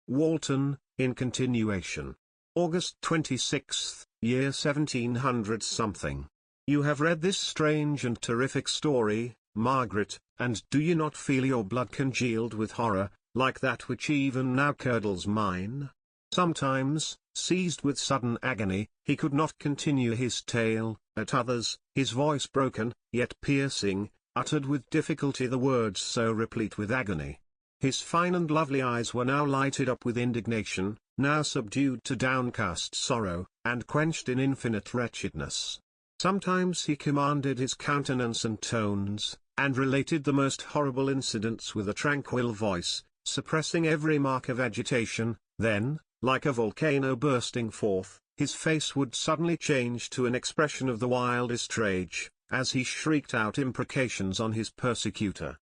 Walton, in continuation. August 26, year 1700 something. You have read this strange and terrific story, Margaret, and do you not feel your blood congealed with horror, like that which even now curdles mine? Sometimes, seized with sudden agony, he could not continue his tale; at others, his voice broken, yet piercing, uttered with difficulty the words so replete with agony. His fine and lovely eyes were now lighted up with indignation, now subdued to downcast sorrow, and quenched in infinite wretchedness. Sometimes he commanded his countenance and tones, and related the most horrible incidents with a tranquil voice, suppressing every mark of agitation. Then, like a volcano bursting forth, his face would suddenly change to an expression of the wildest rage, as he shrieked out imprecations on his persecutor.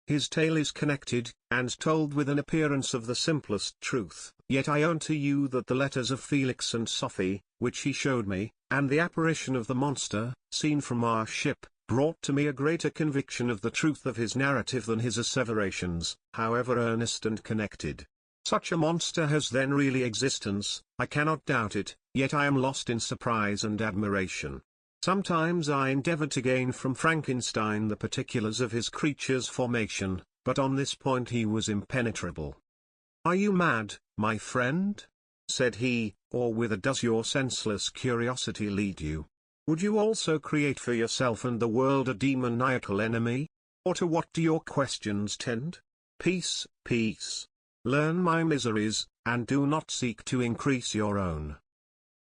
His tale is connected, and told with an appearance of the simplest truth, yet I own to you that the letters of Felix and Sophie, which he showed me, and the apparition of the monster, seen from our ship, brought to me a greater conviction of the truth of his narrative than his asseverations, however earnest and connected. Such a monster has then really existence, I cannot doubt it, yet I am lost in surprise and admiration. Sometimes I endeavor to gain from Frankenstein the particulars of his creature's formation, but on this point he was impenetrable. "Are you mad, my friend?" said he, "or whither does your senseless curiosity lead you? Would you also create for yourself and the world a demoniacal enemy? Or to what do your questions tend? Peace, peace. Learn my miseries, and do not seek to increase your own."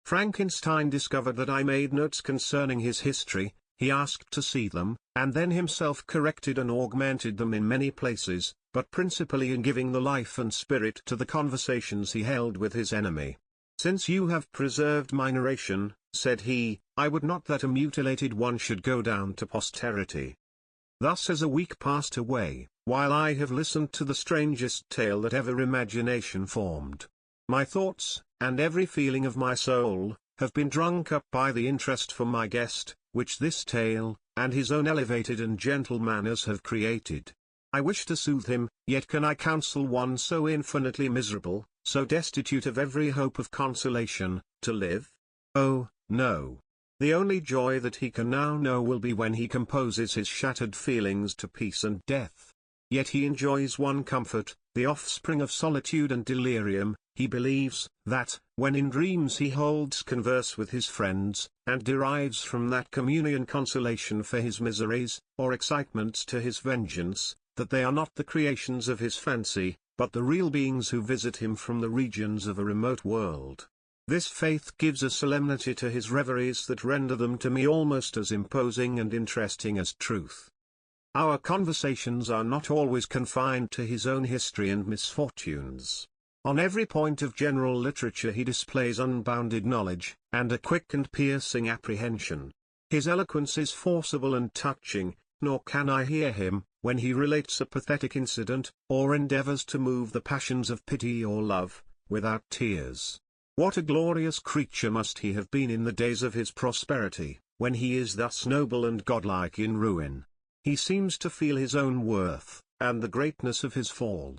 Frankenstein discovered that I made notes concerning his history. He asked to see them, and then himself corrected and augmented them in many places, but principally in giving the life and spirit to the conversations he held with his enemy. "Since you have preserved my narration," said he, "I would not that a mutilated one should go down to posterity." Thus has a week passed away, while I have listened to the strangest tale that ever imagination formed. My thoughts, and every feeling of my soul, have been drunk up by the interest for my guest, which this tale, and his own elevated and gentle manners have created. I wish to soothe him, yet can I counsel one so infinitely miserable, so destitute of every hope of consolation, to live? Oh, no. The only joy that he can now know will be when he composes his shattered feelings to peace and death. Yet he enjoys one comfort, the offspring of solitude and delirium. He believes that, when in dreams he holds converse with his friends, and derives from that communion consolation for his miseries, or excitements to his vengeance, that they are not the creations of his fancy, but the real beings who visit him from the regions of a remote world. This faith gives a solemnity to his reveries that render them to me almost as imposing and interesting as truth. Our conversations are not always confined to his own history and misfortunes. On every point of general literature he displays unbounded knowledge, and a quick and piercing apprehension. His eloquence is forcible and touching, nor can I hear him, when he relates a pathetic incident, or endeavors to move the passions of pity or love, without tears. What a glorious creature must he have been in the days of his prosperity, when he is thus noble and godlike in ruin. He seems to feel his own worth, and the greatness of his fall.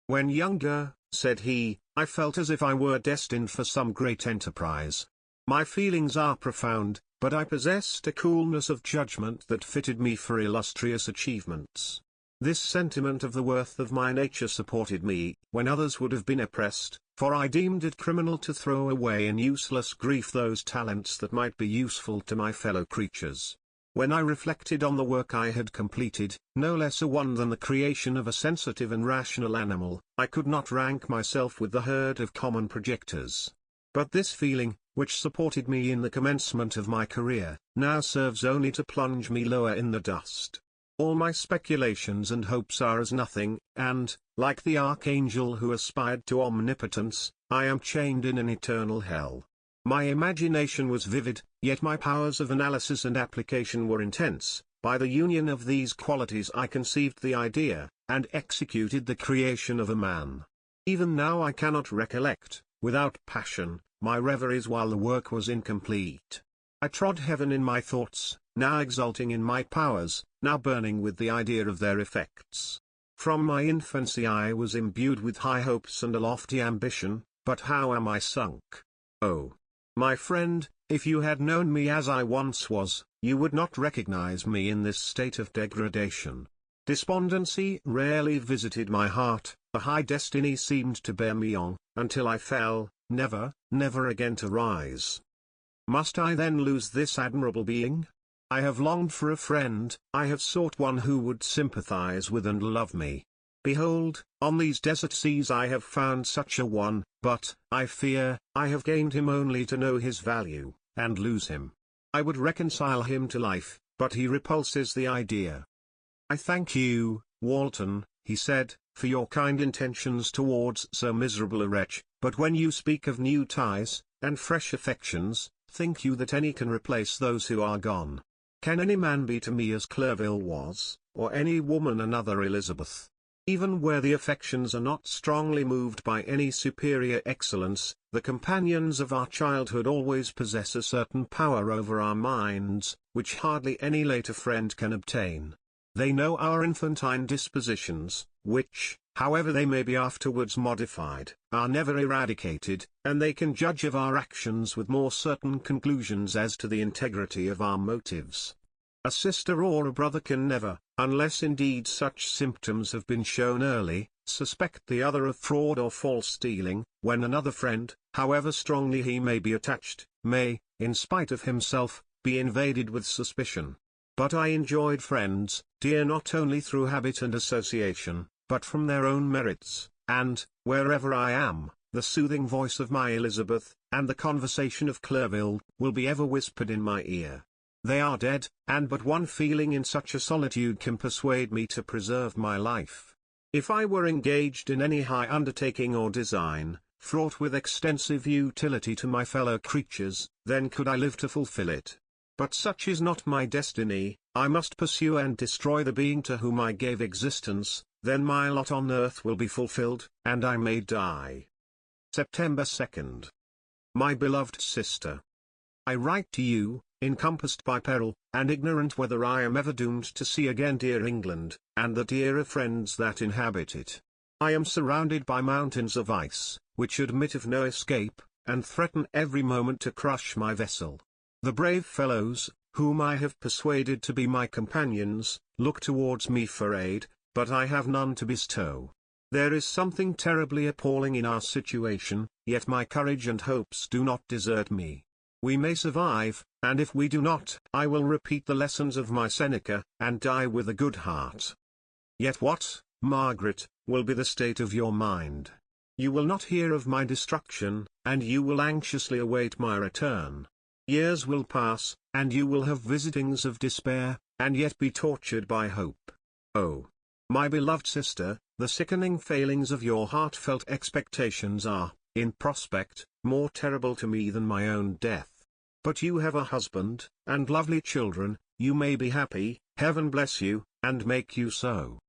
"When younger," said he, "I felt as if I were destined for some great enterprise. My feelings are profound, but I possessed a coolness of judgment that fitted me for illustrious achievements. This sentiment of the worth of my nature supported me, when others would have been oppressed, for I deemed it criminal to throw away in useless grief those talents that might be useful to my fellow creatures. When I reflected on the work I had completed, no less a one than the creation of a sensitive and rational animal, I could not rank myself with the herd of common projectors. But this feeling, which supported me in the commencement of my career, now serves only to plunge me lower in the dust. All my speculations and hopes are as nothing, and, like the archangel who aspired to omnipotence, I am chained in an eternal hell. My imagination was vivid, yet my powers of analysis and application were intense. By the union of these qualities I conceived the idea, and executed the creation of a man. Even now I cannot recollect, without passion, my reveries while the work was incomplete. I trod heaven in my thoughts, now exulting in my powers, now burning with the idea of their effects. From my infancy I was imbued with high hopes and a lofty ambition, but how am I sunk? Oh, my friend, if you had known me as I once was, you would not recognize me in this state of degradation. Despondency rarely visited my heart, a high destiny seemed to bear me on, until I fell, never, never again to rise. Must I then lose this admirable being? I have longed for a friend, I have sought one who would sympathize with and love me. Behold, on these desert seas I have found such a one, but, I fear, I have gained him only to know his value, and lose him. I would reconcile him to life, but he repulses the idea. I thank you, Walton, he said, for your kind intentions towards so miserable a wretch, but when you speak of new ties, and fresh affections, think you that any can replace those who are gone? Can any man be to me as Clerval was, or any woman another Elizabeth? Even where the affections are not strongly moved by any superior excellence, the companions of our childhood always possess a certain power over our minds, which hardly any later friend can obtain. They know our infantine dispositions, which, however they may be afterwards modified, are never eradicated, and they can judge of our actions with more certain conclusions as to the integrity of our motives. A sister or a brother can never, unless indeed such symptoms have been shown early, suspect the other of fraud or false dealing, when another friend, however strongly he may be attached, may, in spite of himself, be invaded with suspicion. But I enjoyed friends, dear not only through habit and association, but from their own merits, and, wherever I am, the soothing voice of my Elizabeth, and the conversation of Clerval, will be ever whispered in my ear. They are dead, and but one feeling in such a solitude can persuade me to preserve my life. If I were engaged in any high undertaking or design, fraught with extensive utility to my fellow creatures, then could I live to fulfill it. But such is not my destiny, I must pursue and destroy the being to whom I gave existence, then my lot on earth will be fulfilled, and I may die. September 2nd. My beloved sister. I write to you, encompassed by peril, and ignorant whether I am ever doomed to see again dear England, and the dearer friends that inhabit it. I am surrounded by mountains of ice, which admit of no escape, and threaten every moment to crush my vessel. The brave fellows, whom I have persuaded to be my companions, look towards me for aid, but I have none to bestow. There is something terribly appalling in our situation, yet my courage and hopes do not desert me. We may survive, and if we do not, I will repeat the lessons of my Seneca, and die with a good heart. Yet what, Margaret, will be the state of your mind? You will not hear of my destruction, and you will anxiously await my return. Years will pass, and you will have visitings of despair, and yet be tortured by hope. Oh, my beloved sister, the sickening failings of your heartfelt expectations are, in prospect, more terrible to me than my own death. But you have a husband, and lovely children, you may be happy, heaven bless you, and make you so.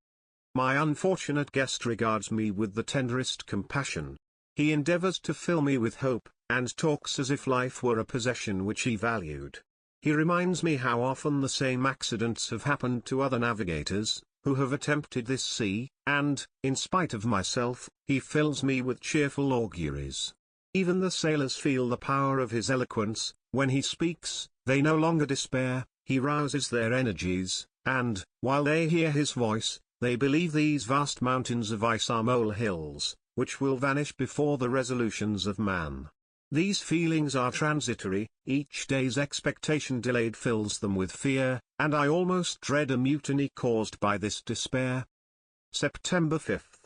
My unfortunate guest regards me with the tenderest compassion. He endeavors to fill me with hope, and talks as if life were a possession which he valued. He reminds me how often the same accidents have happened to other navigators, who have attempted this sea, and, in spite of myself, he fills me with cheerful auguries. Even the sailors feel the power of his eloquence. When he speaks, they no longer despair, he rouses their energies, and, while they hear his voice, they believe these vast mountains of ice are molehills, which will vanish before the resolutions of man. These feelings are transitory, each day's expectation delayed fills them with fear, and I almost dread a mutiny caused by this despair. September 5th.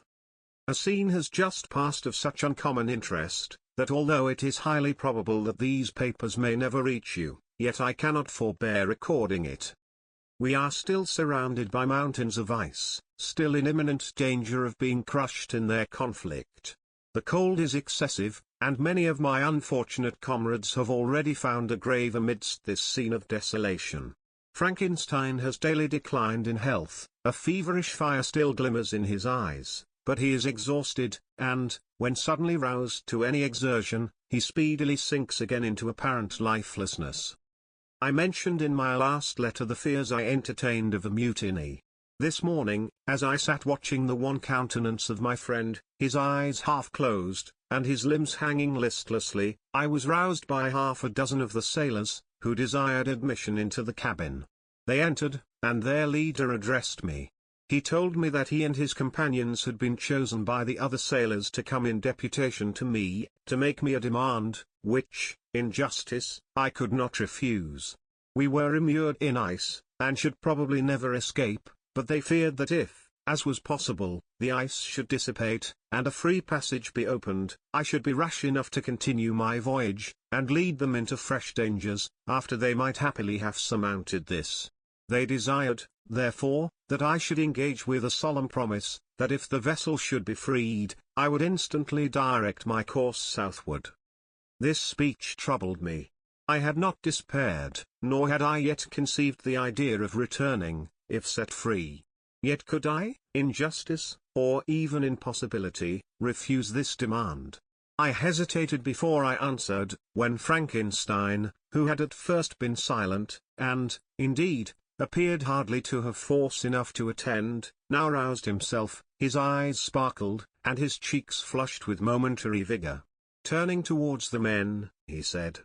A scene has just passed of such uncommon interest, that although it is highly probable that these papers may never reach you, yet I cannot forbear recording it. We are still surrounded by mountains of ice, still in imminent danger of being crushed in their conflict. The cold is excessive, and many of my unfortunate comrades have already found a grave amidst this scene of desolation. Frankenstein has daily declined in health, a feverish fire still glimmers in his eyes, but he is exhausted, and, when suddenly roused to any exertion, he speedily sinks again into apparent lifelessness. I mentioned in my last letter the fears I entertained of a mutiny. This morning, as I sat watching the wan countenance of my friend, his eyes half closed, and his limbs hanging listlessly, I was roused by half a dozen of the sailors, who desired admission into the cabin. They entered, and their leader addressed me. He told me that he and his companions had been chosen by the other sailors to come in deputation to me, to make me a demand, which, in justice, I could not refuse. We were immured in ice, and should probably never escape, but they feared that if, as was possible, the ice should dissipate, and a free passage be opened, I should be rash enough to continue my voyage, and lead them into fresh dangers, after they might happily have surmounted this. They desired, therefore, that I should engage with a solemn promise, that if the vessel should be freed, I would instantly direct my course southward. This speech troubled me. I had not despaired, nor had I yet conceived the idea of returning, if set free. Yet could I, in justice, or even in possibility, refuse this demand? I hesitated before I answered, when Frankenstein, who had at first been silent, and, indeed, appeared hardly to have force enough to attend, now roused himself, his eyes sparkled, and his cheeks flushed with momentary vigor. Turning towards the men, he said,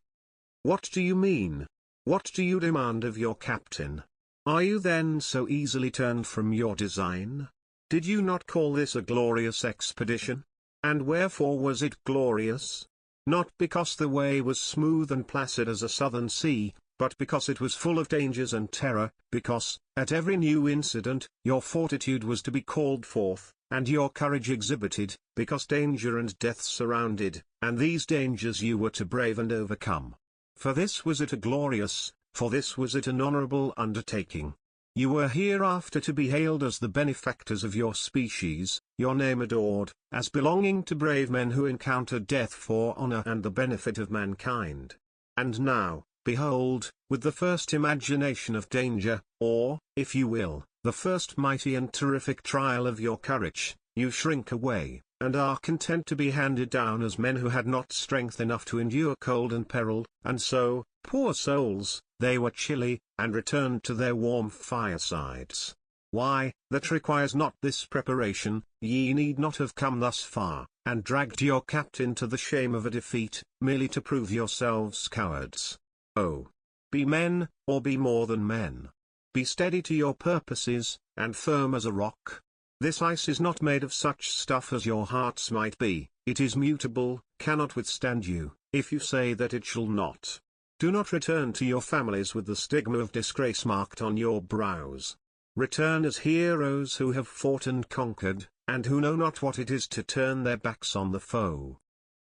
"What do you mean? What do you demand of your captain? Are you then so easily turned from your design? Did you not call this a glorious expedition? And wherefore was it glorious? Not because the way was smooth and placid as a southern sea, but because it was full of dangers and terror, because, at every new incident, your fortitude was to be called forth, and your courage exhibited, because danger and death surrounded, and these dangers you were to brave and overcome. For this was it a glorious, for this was it an honorable undertaking. You were hereafter to be hailed as the benefactors of your species, your name adored, as belonging to brave men who encountered death for honor and the benefit of mankind. And now, behold, with the first imagination of danger, or, if you will, the first mighty and terrific trial of your courage, you shrink away, and are content to be handed down as men who had not strength enough to endure cold and peril, and so, poor souls, they were chilly, and returned to their warm firesides. Why, that requires not this preparation, ye need not have come thus far, and dragged your captain to the shame of a defeat, merely to prove yourselves cowards. Oh! Be men, or be more than men. Be steady to your purposes, and firm as a rock. This ice is not made of such stuff as your hearts might be, it is mutable, cannot withstand you, if you say that it shall not. Do not return to your families with the stigma of disgrace marked on your brows. Return as heroes who have fought and conquered, and who know not what it is to turn their backs on the foe."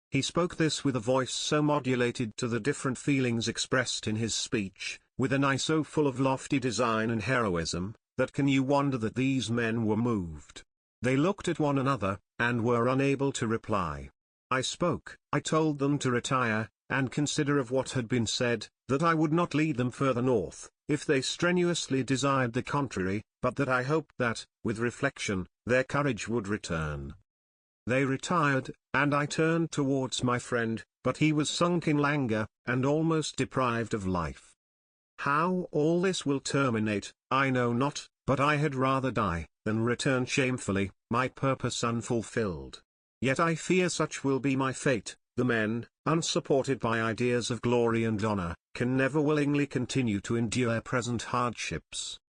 He spoke this with a voice so modulated to the different feelings expressed in his speech, with an eye so full of lofty design and heroism, that can you wonder that these men were moved? They looked at one another, and were unable to reply. I spoke. I told them to retire, and consider of what had been said, that I would not lead them further north, if they strenuously desired the contrary, but that I hoped that, with reflection, their courage would return. They retired, and I turned towards my friend, but he was sunk in languor, and almost deprived of life. How all this will terminate, I know not, but I had rather die, than return shamefully, my purpose unfulfilled. Yet I fear such will be my fate. The men, unsupported by ideas of glory and honor, can never willingly continue to endure present hardships.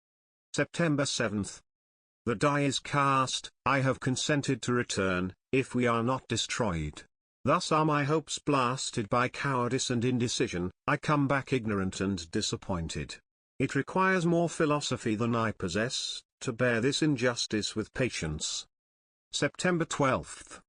September 7th. The die is cast. I have consented to return, if we are not destroyed. Thus are my hopes blasted by cowardice and indecision. I come back ignorant and disappointed. It requires more philosophy than I possess, to bear this injustice with patience. September 12th.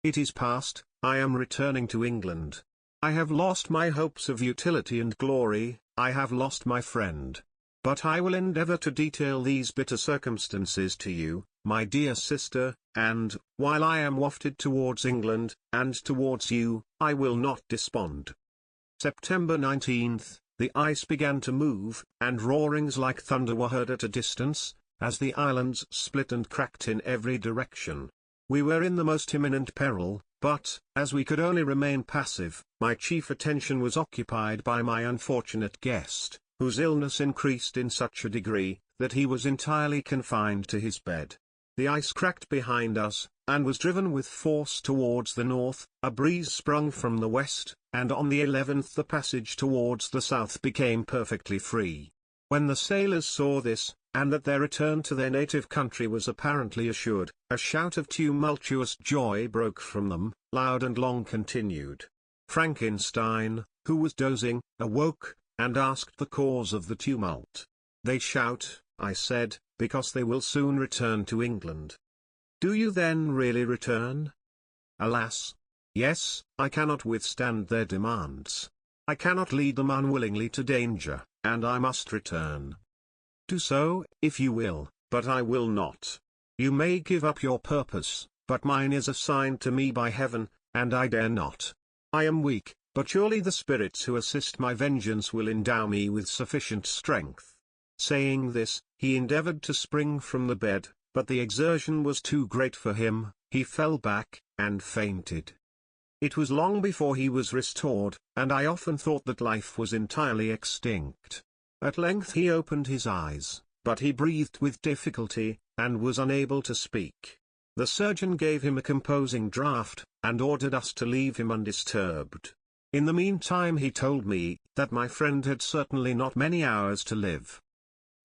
It is past. I am returning to England. I have lost my hopes of utility and glory, I have lost my friend. But I will endeavor to detail these bitter circumstances to you, my dear sister, and, while I am wafted towards England, and towards you, I will not despond. September 19th, the ice began to move, and roarings like thunder were heard at a distance, as the islands split and cracked in every direction. We were in the most imminent peril, but, as we could only remain passive, my chief attention was occupied by my unfortunate guest, whose illness increased in such a degree, that he was entirely confined to his bed. The ice cracked behind us, and was driven with force towards the north, a breeze sprung from the west, and on the 11th the passage towards the south became perfectly free. When the sailors saw this, and that their return to their native country was apparently assured, a shout of tumultuous joy broke from them, loud and long continued. Frankenstein, who was dozing, awoke, and asked the cause of the tumult. "They shout," I said, "because they will soon return to England." "Do you then really return?" "Alas! Yes, I cannot withstand their demands. I cannot lead them unwillingly to danger, and I must return." "Do so, if you will, but I will not. You may give up your purpose, but mine is assigned to me by heaven, and I dare not. I am weak, but surely the spirits who assist my vengeance will endow me with sufficient strength." Saying this, he endeavored to spring from the bed, but the exertion was too great for him, he fell back, and fainted. It was long before he was restored, and I often thought that life was entirely extinct. At length he opened his eyes, but he breathed with difficulty, and was unable to speak. The surgeon gave him a composing draught, and ordered us to leave him undisturbed. In the meantime he told me, that my friend had certainly not many hours to live.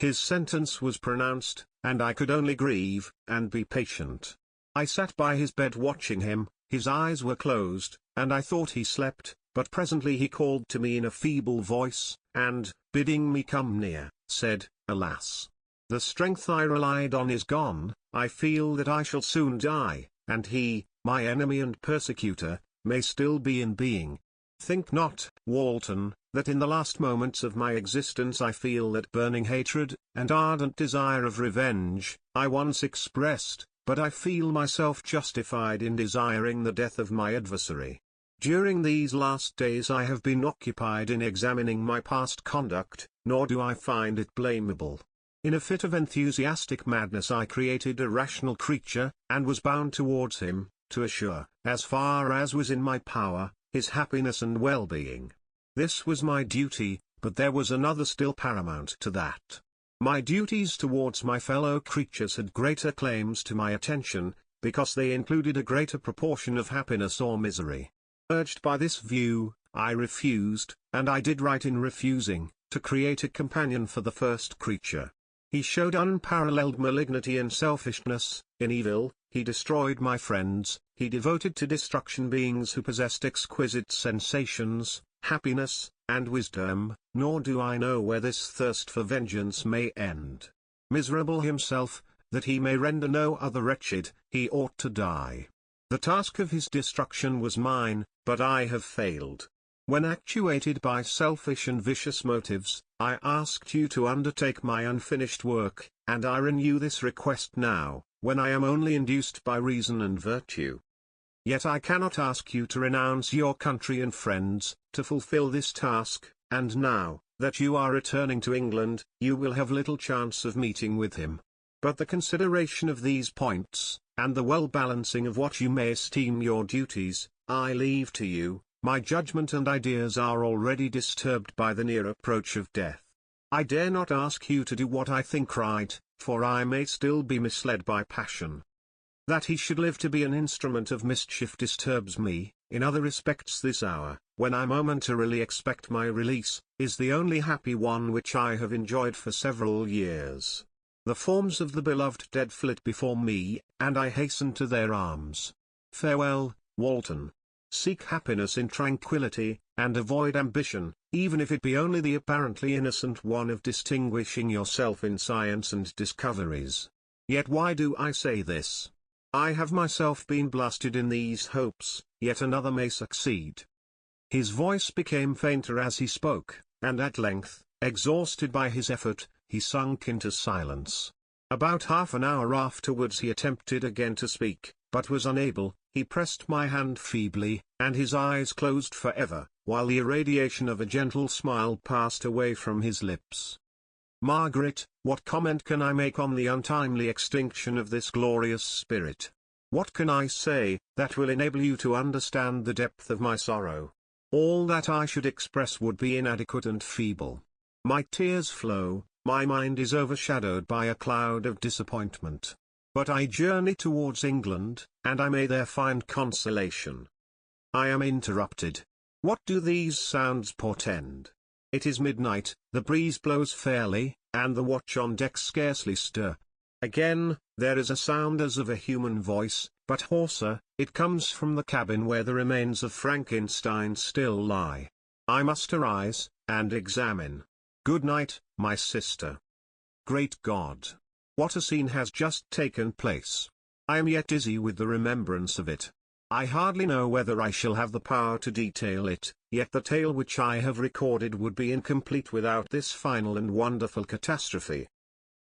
His sentence was pronounced, and I could only grieve, and be patient. I sat by his bed watching him, his eyes were closed, and I thought he slept, but presently he called to me in a feeble voice, and, bidding me come near, said, "Alas! The strength I relied on is gone, I feel that I shall soon die, and he, my enemy and persecutor, may still be in being. Think not, Walton, that in the last moments of my existence I feel that burning hatred, and ardent desire of revenge, I once expressed, but I feel myself justified in desiring the death of my adversary. During these last days I have been occupied in examining my past conduct, nor do I find it blamable. In a fit of enthusiastic madness I created a rational creature, and was bound towards him, to assure, as far as was in my power, his happiness and well-being. This was my duty, but there was another still paramount to that. My duties towards my fellow creatures had greater claims to my attention, because they included a greater proportion of happiness or misery. Urged by this view, I refused, and I did right in refusing, to create a companion for the first creature. He showed unparalleled malignity and selfishness. In evil, he destroyed my friends, he devoted to destruction beings who possessed exquisite sensations, happiness, and wisdom, nor do I know where this thirst for vengeance may end. Miserable himself, that he may render no other wretched, he ought to die. The task of his destruction was mine, but I have failed. When actuated by selfish and vicious motives, I asked you to undertake my unfinished work, and I renew this request now, when I am only induced by reason and virtue. Yet I cannot ask you to renounce your country and friends, to fulfill this task, and now, that you are returning to England, you will have little chance of meeting with him. But the consideration of these points, and the well-balancing of what you may esteem your duties, I leave to you. My judgment and ideas are already disturbed by the near approach of death. I dare not ask you to do what I think right, for I may still be misled by passion. That he should live to be an instrument of mischief disturbs me. In other respects this hour, when I momentarily expect my release, is the only happy one which I have enjoyed for several years. The forms of the beloved dead flit before me, and I hasten to their arms. Farewell, Walton. Seek happiness in tranquility, and avoid ambition, even if it be only the apparently innocent one of distinguishing yourself in science and discoveries. Yet why do I say this? I have myself been blasted in these hopes, yet another may succeed. His voice became fainter as he spoke, and at length, exhausted by his effort, he sunk into silence. About half an hour afterwards he attempted again to speak, but was unable. He pressed my hand feebly, and his eyes closed forever, while the irradiation of a gentle smile passed away from his lips. Margaret, what comment can I make on the untimely extinction of this glorious spirit? What can I say, that will enable you to understand the depth of my sorrow? All that I should express would be inadequate and feeble. My tears flow, My mind is overshadowed by a cloud of disappointment. But I journey towards England, and I may there find consolation. I am interrupted. What do these sounds portend? It is midnight, the breeze blows fairly, and the watch on deck scarcely stir. Again, there is a sound as of a human voice, but hoarser. It comes from the cabin where the remains of Frankenstein still lie. I must arise, and examine. Good night, my sister. Great God! What a scene has just taken place. I am yet dizzy with the remembrance of it. I hardly know whether I shall have the power to detail it, yet the tale which I have recorded would be incomplete without this final and wonderful catastrophe.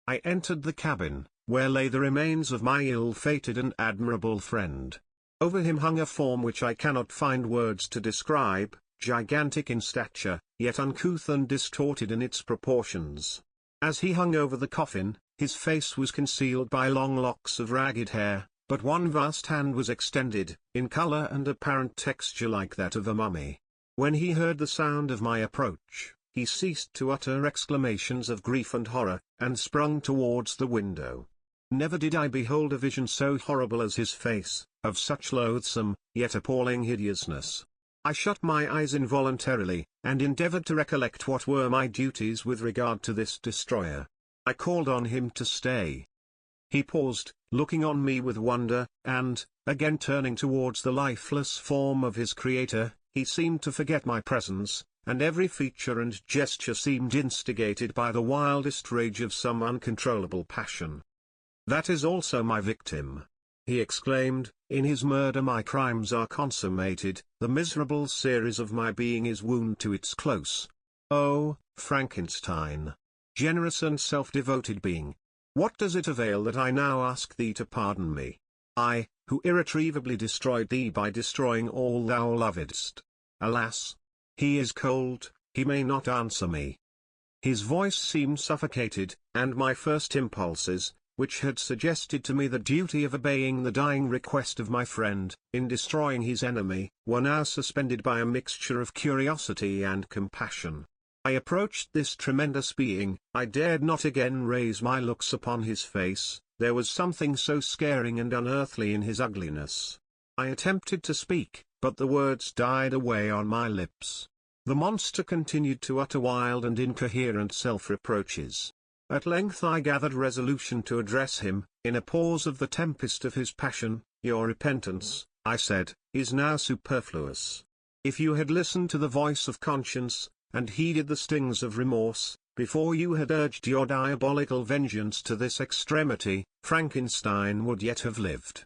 I entered the cabin, where lay the remains of my ill-fated and admirable friend. Over him hung a form which I cannot find words to describe, gigantic in stature, yet uncouth and distorted in its proportions. As he hung over the coffin, his face was concealed by long locks of ragged hair, but one vast hand was extended, in color and apparent texture like that of a mummy. When he heard the sound of my approach, he ceased to utter exclamations of grief and horror, and sprung towards the window. Never did I behold a vision so horrible as his face, of such loathsome, yet appalling hideousness. I shut my eyes involuntarily, and endeavored to recollect what were my duties with regard to this destroyer. I called on him to stay. He paused, looking on me with wonder, and, again turning towards the lifeless form of his creator, he seemed to forget my presence, and every feature and gesture seemed instigated by the wildest rage of some uncontrollable passion. "That is also my victim," he exclaimed. "In his murder my crimes are consummated, the miserable series of my being is wound to its close. Oh, Frankenstein! Generous and self-devoted being! What does it avail that I now ask thee to pardon me? I, who irretrievably destroyed thee by destroying all thou lovedst. Alas! He is cold, he may not answer me." His voice seemed suffocated, and my first impulses, which had suggested to me the duty of obeying the dying request of my friend, in destroying his enemy, were now suspended by a mixture of curiosity and compassion. I approached this tremendous being. I dared not again raise my looks upon his face, there was something so scaring and unearthly in his ugliness. I attempted to speak, but the words died away on my lips. The monster continued to utter wild and incoherent self-reproaches. At length I gathered resolution to address him, in a pause of the tempest of his passion. "Your repentance," I said, "is now superfluous. If you had listened to the voice of conscience, and heeded the stings of remorse, before you had urged your diabolical vengeance to this extremity, Frankenstein would yet have lived."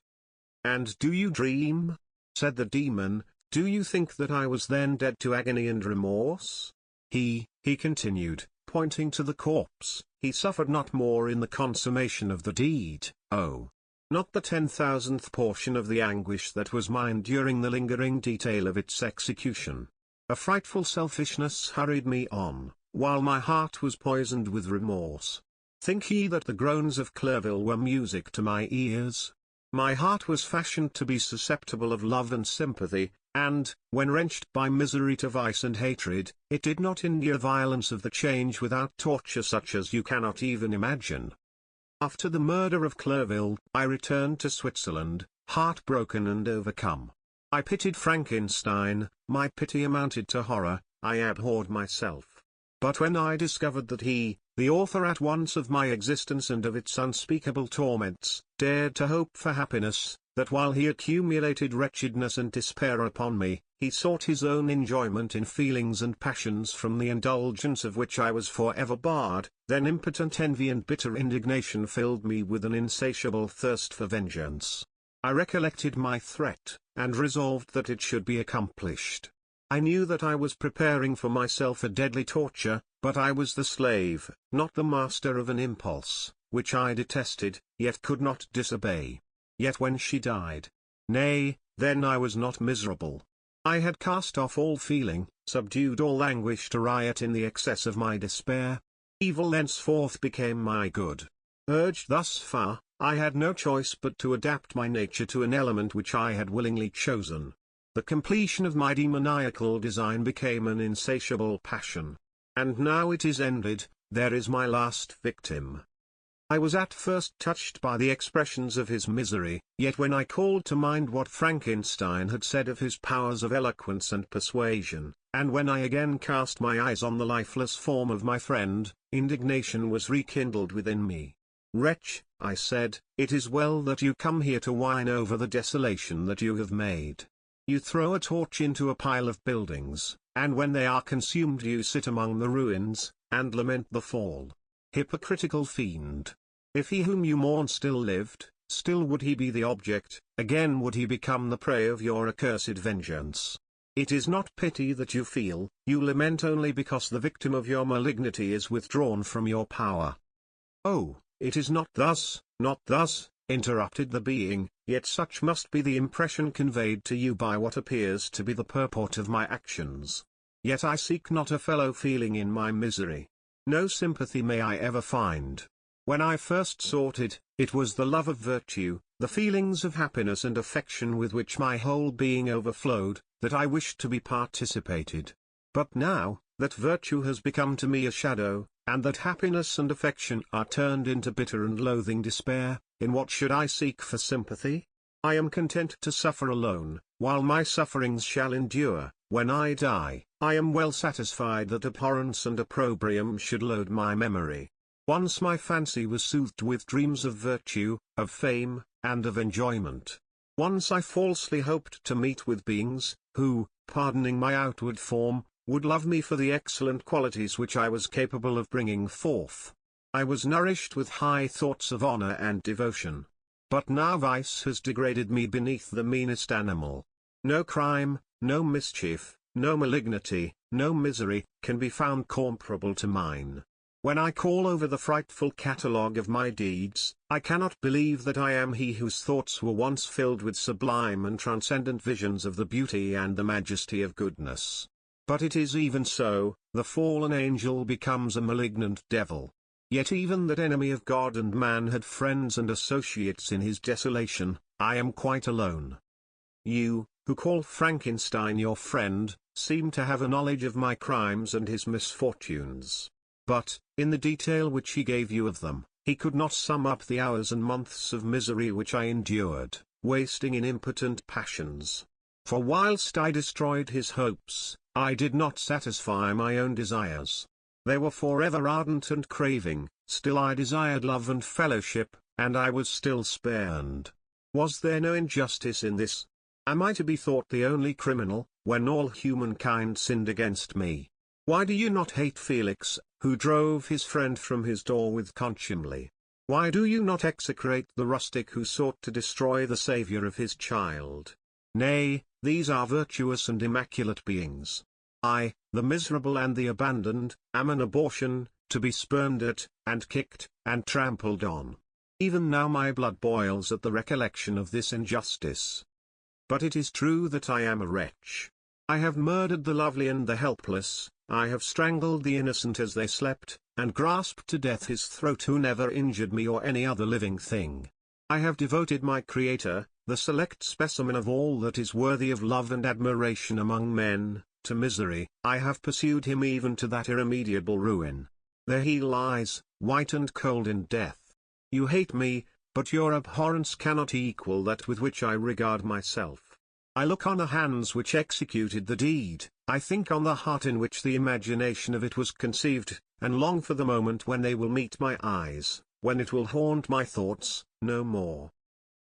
"And do you dream?" said the demon. "Do you think that I was then dead to agony and remorse? He continued, pointing to the corpse, "he suffered not more in the consummation of the deed, oh, not the 10,000th portion of the anguish that was mine during the lingering detail of its execution. A frightful selfishness hurried me on, while my heart was poisoned with remorse. Think ye that the groans of Clerval were music to my ears? My heart was fashioned to be susceptible of love and sympathy, and, when wrenched by misery to vice and hatred, it did not endure violence of the change without torture such as you cannot even imagine. After the murder of Clerval, I returned to Switzerland, heartbroken and overcome. I pitied Frankenstein, my pity amounted to horror, I abhorred myself. But when I discovered that he, the author at once of my existence and of its unspeakable torments, dared to hope for happiness, that while he accumulated wretchedness and despair upon me, he sought his own enjoyment in feelings and passions from the indulgence of which I was forever barred, then impotent envy and bitter indignation filled me with an insatiable thirst for vengeance. I recollected my threat, and resolved that it should be accomplished. I knew that I was preparing for myself a deadly torture, but I was the slave, not the master of an impulse, which I detested, yet could not disobey. Yet when she died, nay, then I was not miserable. I had cast off all feeling, subdued all anguish to riot in the excess of my despair. Evil thenceforth became my good. Urged thus far, I had no choice but to adapt my nature to an element which I had willingly chosen. The completion of my demoniacal design became an insatiable passion. And now it is ended, there is my last victim. I was at first touched by the expressions of his misery, yet when I called to mind what Frankenstein had said of his powers of eloquence and persuasion, and when I again cast my eyes on the lifeless form of my friend, indignation was rekindled within me. "Wretch," I said, "it is well that you come here to whine over the desolation that you have made. You throw a torch into a pile of buildings, and when they are consumed you sit among the ruins, and lament the fall. Hypocritical fiend! If he whom you mourn still lived, still would he be the object, again would he become the prey of your accursed vengeance. It is not pity that you feel, you lament only because the victim of your malignity is withdrawn from your power." "Oh, it is not thus," interrupted the being, "yet such must be the impression conveyed to you by what appears to be the purport of my actions. Yet I seek not a fellow feeling in my misery. No sympathy may I ever find. When I first sought it, it was the love of virtue, the feelings of happiness and affection with which my whole being overflowed, that I wished to be participated. But now, that virtue has become to me a shadow, and that happiness and affection are turned into bitter and loathing despair, in what should I seek for sympathy? I am content to suffer alone, while my sufferings shall endure. When I die, I am well satisfied that abhorrence and opprobrium should load my memory. Once my fancy was soothed with dreams of virtue, of fame, and of enjoyment. Once I falsely hoped to meet with beings, who, pardoning my outward form, would love me for the excellent qualities which I was capable of bringing forth. I was nourished with high thoughts of honor and devotion. But now vice has degraded me beneath the meanest animal. No crime, no mischief, no malignity, no misery, can be found comparable to mine. When I call over the frightful catalogue of my deeds, I cannot believe that I am he whose thoughts were once filled with sublime and transcendent visions of the beauty and the majesty of goodness. But it is even so, the fallen angel becomes a malignant devil. Yet even that enemy of God and man had friends and associates in his desolation. I am quite alone. You, who call Frankenstein your friend, seem to have a knowledge of my crimes and his misfortunes. But, in the detail which he gave you of them, he could not sum up the hours and months of misery which I endured, wasting in impotent passions. For whilst I destroyed his hopes, I did not satisfy my own desires. They were forever ardent and craving, still I desired love and fellowship, and I was still spurned. Was there no injustice in this? Am I to be thought the only criminal, when all humankind sinned against me? Why do you not hate Felix, who drove his friend from his door with contumely? Why do you not execrate the rustic who sought to destroy the saviour of his child? Nay, these are virtuous and immaculate beings. I, the miserable and the abandoned, am an abortion, to be spurned at, and kicked, and trampled on. Even now my blood boils at the recollection of this injustice. But it is true that I am a wretch. I have murdered the lovely and the helpless, I have strangled the innocent as they slept, and grasped to death his throat who never injured me or any other living thing. I have devoted my Creator, the select specimen of all that is worthy of love and admiration among men, to misery. I have pursued him even to that irremediable ruin. There he lies, white and cold in death. You hate me, but your abhorrence cannot equal that with which I regard myself. I look on the hands which executed the deed, I think on the heart in which the imagination of it was conceived, and long for the moment when they will meet my eyes, when it will haunt my thoughts, no more.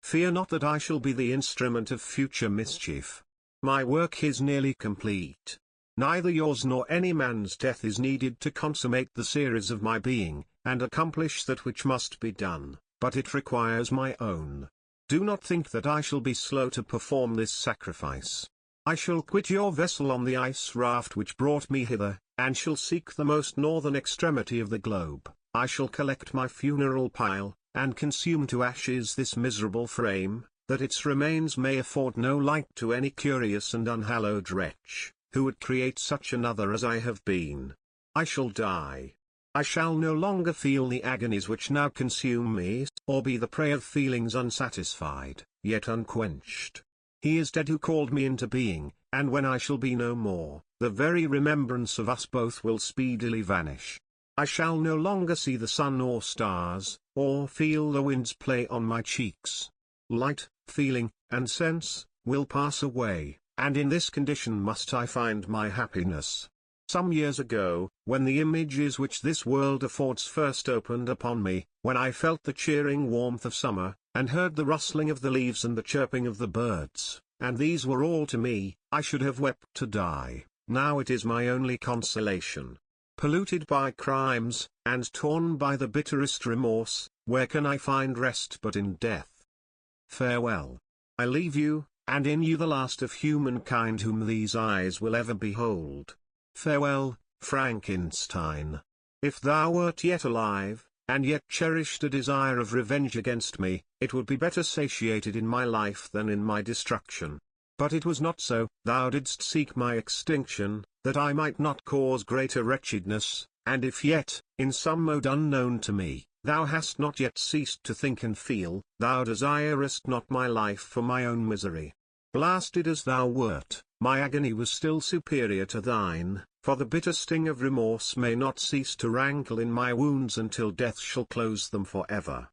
Fear not that I shall be the instrument of future mischief. My work is nearly complete. Neither yours nor any man's death is needed to consummate the series of my being, and accomplish that which must be done, but it requires my own. Do not think that I shall be slow to perform this sacrifice. I shall quit your vessel on the ice raft which brought me hither, and shall seek the most northern extremity of the globe. I shall collect my funeral pile, and consume to ashes this miserable frame, that its remains may afford no light to any curious and unhallowed wretch, who would create such another as I have been. I shall die. I shall no longer feel the agonies which now consume me, or be the prey of feelings unsatisfied, yet unquenched. He is dead who called me into being, and when I shall be no more, the very remembrance of us both will speedily vanish. I shall no longer see the sun or stars, or feel the winds play on my cheeks. Light, feeling, and sense, will pass away, and in this condition must I find my happiness. Some years ago, when the images which this world affords first opened upon me, when I felt the cheering warmth of summer, and heard the rustling of the leaves and the chirping of the birds, and these were all to me, I should have wept to die. Now it is my only consolation. Polluted by crimes, and torn by the bitterest remorse, where can I find rest but in death? Farewell. I leave you, and in you the last of humankind whom these eyes will ever behold. Farewell, Frankenstein. If thou wert yet alive, and yet cherished a desire of revenge against me, it would be better satiated in my life than in my destruction. But it was not so. Thou didst seek my extinction, that I might not cause greater wretchedness, and if yet, in some mode unknown to me, thou hast not yet ceased to think and feel, thou desirest not my life for my own misery. Blasted as thou wert, my agony was still superior to thine, for the bitter sting of remorse may not cease to rankle in my wounds until death shall close them forever.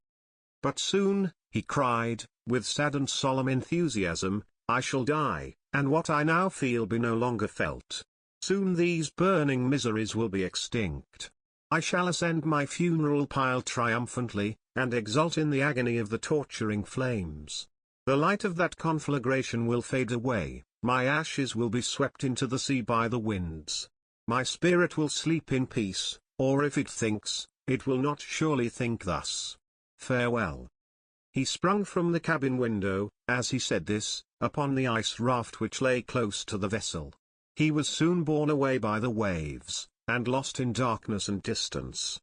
But soon, he cried, with sad and solemn enthusiasm, I shall die, and what I now feel be no longer felt. Soon these burning miseries will be extinct. I shall ascend my funeral pile triumphantly, and exult in the agony of the torturing flames. The light of that conflagration will fade away, my ashes will be swept into the sea by the winds. My spirit will sleep in peace, or if it thinks, it will not surely think thus. Farewell. He sprung from the cabin window, as he said this, upon the ice raft which lay close to the vessel. He was soon borne away by the waves, and lost in darkness and distance.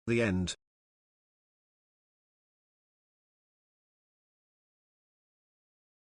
The end.